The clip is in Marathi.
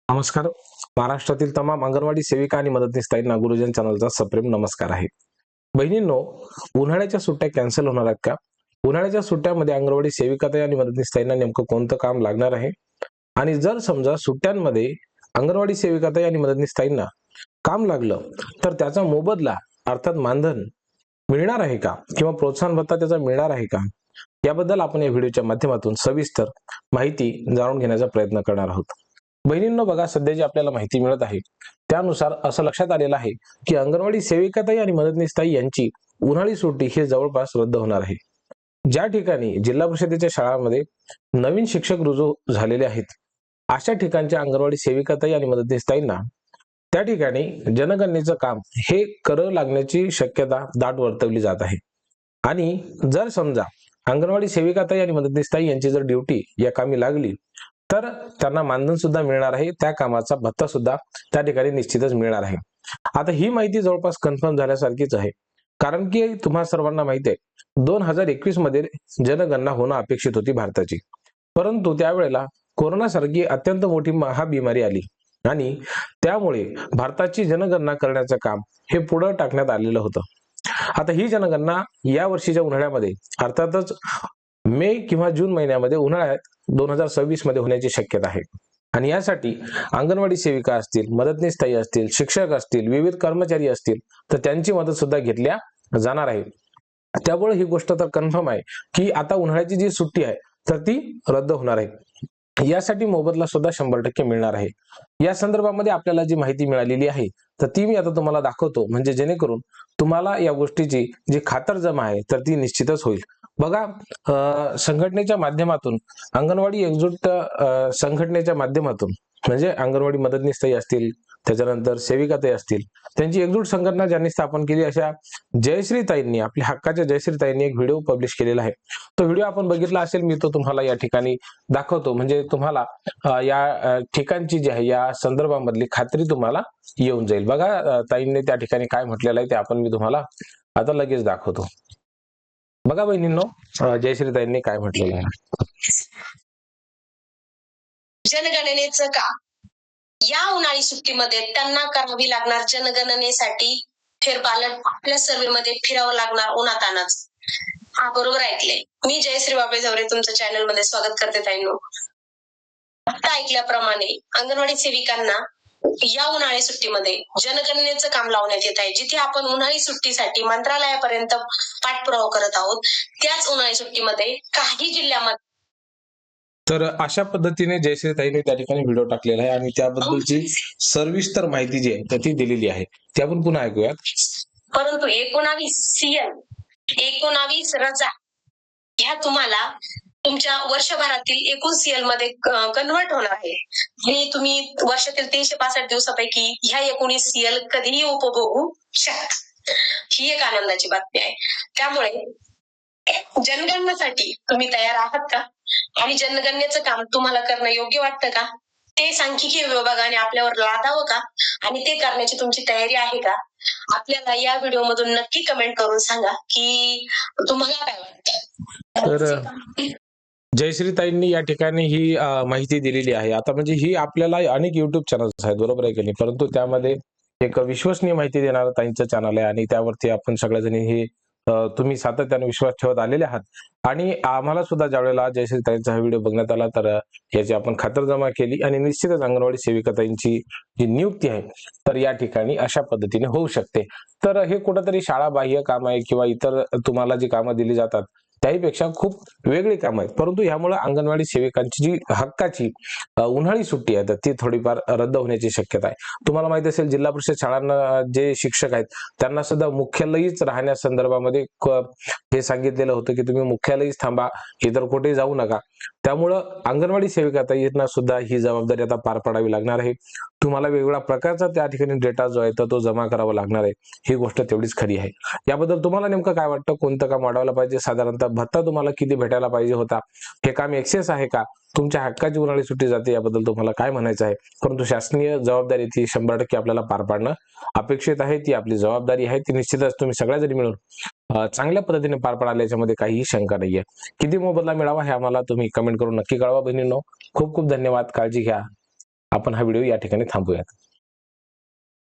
नमस्कार. महाराष्ट्रातील तमाम अंगणवाडी सेविका आणि मदतनीसताईंना गुरुजन चॅनलचा सप्रेम नमस्कार आहे. बहिणींनो, उन्हाळ्याच्या सुट्ट्या कॅन्सल होणार आहेत का? उन्हाळ्याच्या सुट्ट्यामध्ये अंगणवाडी सेविकाताई आणि मदतनीसताईंना नेमकं कोणतं काम लागणार आहे? आणि जर समजा सुट्ट्यांमध्ये अंगणवाडी सेविकाताई आणि मदतनीसताईंना काम लागलं तर त्याचा मोबदला अर्थात मानधन मिळणार आहे का? किंवा प्रोत्साहन भत्ता त्याचा मिळणार आहे का? याबद्दल आपण या व्हिडिओच्या माध्यमातून सविस्तर माहिती जाणून घेण्याचा प्रयत्न करणार आहोत. बहिणींनो, बघा, सध्या जी आपल्याला माहिती मिळत आहे त्यानुसार असं लक्षात आलेलं आहे की अंगणवाडी सेविकाताई आणि मदतनीसताई यांची उन्हाळी सुट्टी ही जवळपास रद्द होणार आहे. ज्या ठिकाणी जिल्हा परिषदेच्या शाळांमध्ये नवीन शिक्षक रुजू झालेले आहेत अशा ठिकाणच्या अंगणवाडी सेविकाताई आणि मदतनीसताईंना त्या ठिकाणी जनगणनेचं काम हे करावं लागण्याची शक्यता दाट वर्तवली जात आहे. आणि जर समजा अंगणवाडी सेविकाताई आणि मदतनीसताई यांची जर ड्युटी या कामी लागली तर त्यांना मानधन सुद्धा मिळणार आहे, त्या कामाचा भत्ता सुद्धा त्या ठिकाणी निश्चितच मिळणार आहे. आता ही माहिती जवळपास कन्फर्म झाल्यासारखीच आहे, कारण की तुम्हा सर्वांना माहिती आहे 2021 मध्ये जनगणना होणं अपेक्षित होती भारताची, परंतु त्यावेळेला कोरोनासारखी अत्यंत मोठी महाबिमारी आली आणि त्यामुळे भारताची जनगणना करण्याचं काम हे पुढे टाकण्यात आलेलं होतं. आता ही जनगणना या वर्षीच्या उन्हाळ्यामध्ये अर्थातच मे किंवा जून महिन्यामध्ये उन्हाळ्यात 2026 मध्ये होण्याची शक्यता आहे. आणि यासाठी अंगणवाडी सेविका असतील, मदतनीसताई असतील, शिक्षक असतील, विविध कर्मचारी असतील तर त्यांची मदत सुद्धा घेतल्या जाणार आहे. त्यामुळे ही गोष्ट तर कन्फर्म आहे की आता उन्हाळ्याची जी सुट्टी आहे तर ती रद्द होणार आहे. यासाठी मोबदला सुद्धा 100% मिळणार आहे. या संदर्भामध्ये आपल्याला जी माहिती मिळालेली आहे तर ती मी आता तुम्हाला दाखवतो, म्हणजे जेणेकरून तुम्हाला या गोष्टीची जी खातरजमा आहे तर ती निश्चितच होईल. बघा, संघटनेच्या माध्यमातून अंगणवाडी एकजूट संघटनेच्या माध्यमातून म्हणजे अंगणवाडी मदतनीसताई असतील, त्याच्यानंतर सेविकाताई असतील, त्यांची एकजूट संघटना ज्यांनी स्थापन केली अशा जयश्रीताईंनी, आपल्या हक्काच्या जयश्रीताईंनी एक व्हिडिओ पब्लिश केलेला आहे. तो व्हिडिओ आपण बघितला असेल, मी तो तुम्हाला या ठिकाणी दाखवतो, म्हणजे तुम्हाला या ठिकाणची जी आहे या संदर्भामधली खात्री तुम्हाला येऊन जाईल. बघा, ताईंनी त्या ठिकाणी काय म्हटलेलं आहे ते आपण मी तुम्हाला आता लगेच दाखवतो. बघा बहिणींनो, जयश्रीताईंनी काय म्हटलेलं आहे. जनगणनेचं काम या उन्हाळी सुट्टीमध्ये त्यांना करावी लागणार जनगणनेसाठी फेरपालट आपल्या सर्व्हेमध्ये फिरावं लागणार उन्हातानाच. हा, बरोबर ऐकले. मी जयश्री बाबळे झवरे तुमच्या चॅनल मध्ये स्वागत करते ताईंनो. आता ऐकल्याप्रमाणे अंगणवाडी सेविकांना या उन्हाळी सुट्टीमध्ये जनगणनेचं काम लावण्यात येत आहे. जिथे आपण उन्हाळी सुट्टीसाठी मंत्रालयापर्यंत पाठपुरावा करत आहोत, त्याच उन्हाळी सुट्टीमध्ये काही जिल्ह्यामध्ये तर अशा पद्धतीने जयश्रीताईंनी त्या ठिकाणी व्हिडिओ टाकलेला आहे आणि त्याबद्दलची सविस्तर माहिती जी आहे तर ती दिलेली आहे. ती आपण पुन्हा ऐकूयात. परंतु 19 सीएल 19 रजा ह्या तुम्हाला तुमच्या वर्षभरातील एकूण सीएल मध्ये कन्वर्ट होणार आहे. आणि तुम्ही वर्षातील 365 दिवसापैकी ह्या 19 सीएल कधीही उपभोगू शकता. ही एक आनंदाची बातमी आहे. त्यामुळे जनगणनेसाठी तुम्ही तयार आहात का? आणि जनगणनेचं काम तुम्हाला करणं योग्य वाटतं का? ते सांख्यिकी विभागाने आपल्यावर लादावं का? आणि ते करण्याची तुमची तयारी आहे का? आपल्याला या व्हिडिओ मधून नक्की कमेंट करून सांगा की तुम्हाला काय वाटतं. तर जयश्रीताईंनी या ठिकाणी ही माहिती दिलेली आहे. आता म्हणजे ही आपल्याला अनेक युट्यूब चॅनल्स आहेत, बरोबर आहे की नाही, परंतु त्यामध्ये एक विश्वसनीय माहिती देणारं ताईंचं चॅनल आहे आणि त्यावरती आपण सगळेजणी हे तुम्ही सातत्याने विश्वास ठेवत आलेले आहात. आणि आम्हाला सुद्धा ज्यावेळेला जयश्रीताईंचा हा व्हिडिओ बघण्यात आला तर याची आपण खातरजमा केली आणि निश्चितच अंगणवाडी सेविकाताईंची जी नियुक्ती आहे तर या ठिकाणी अशा पद्धतीने होऊ शकते. तर हे कुठंतरी शाळाबाह्य काम आहे किंवा इतर तुम्हाला जी कामं दिली जातात त्याहीपेक्षा खूप वेगळी कामं आहेत, परंतु ह्यामुळे अंगणवाडी सेविकांची जी हक्काची उन्हाळी सुट्टी आहे तर ती थोडीफार रद्द होण्याची शक्यता आहे. तुम्हाला माहिती असेल, जिल्हा परिषद शाळांना जे शिक्षक आहेत त्यांना सुद्धा मुख्यालयीच राहण्यासंदर्भामध्ये हे सांगितलेलं होतं की तुम्ही मुख्यालयीच थांबा, इतर कुठेही जाऊ नका. त्यामुळं अंगणवाडी सेविकाताईंना सुद्धा ही जबाबदारी आता पार पाडावी लागणार आहे. तुम्हाला वेगवेगळ्या प्रकारचा त्या ठिकाणी डेटा जो आहे तो जमा करावा लागणार आहे. ही गोष्ट तेवढीच खरी आहे. याबद्दल तुम्हाला नेमकं काय वाटतं? कोणतं काम वाढवायला पाहिजे? साधारणतः भत्ता तुम्हाला किती भेटायला पाहिजे होता? हे काम एक्सेस आहे का? तुमच्या हक्काची उन्हाळी सुट्टी जाते याबद्दल तुम्हाला काय म्हणायचं आहे? परंतु शासनीय जबाबदारी ती 100% आपल्याला पार पाडणं अपेक्षित आहे. ती आपली जबाबदारी आहे. ती निश्चितच तुम्ही सगळ्याजणी मिळून चांगल्या पद्धतीने पार पाडाल याच्यामध्ये काहीही शंका नाहीये. किती मोबदला मिळावा हे आम्हाला तुम्ही कमेंट करून नक्की कळवा बहिणींनो. खूप खूप धन्यवाद. काळजी घ्या. आपण हा व्हिडिओ या ठिकाणी थांबूयात.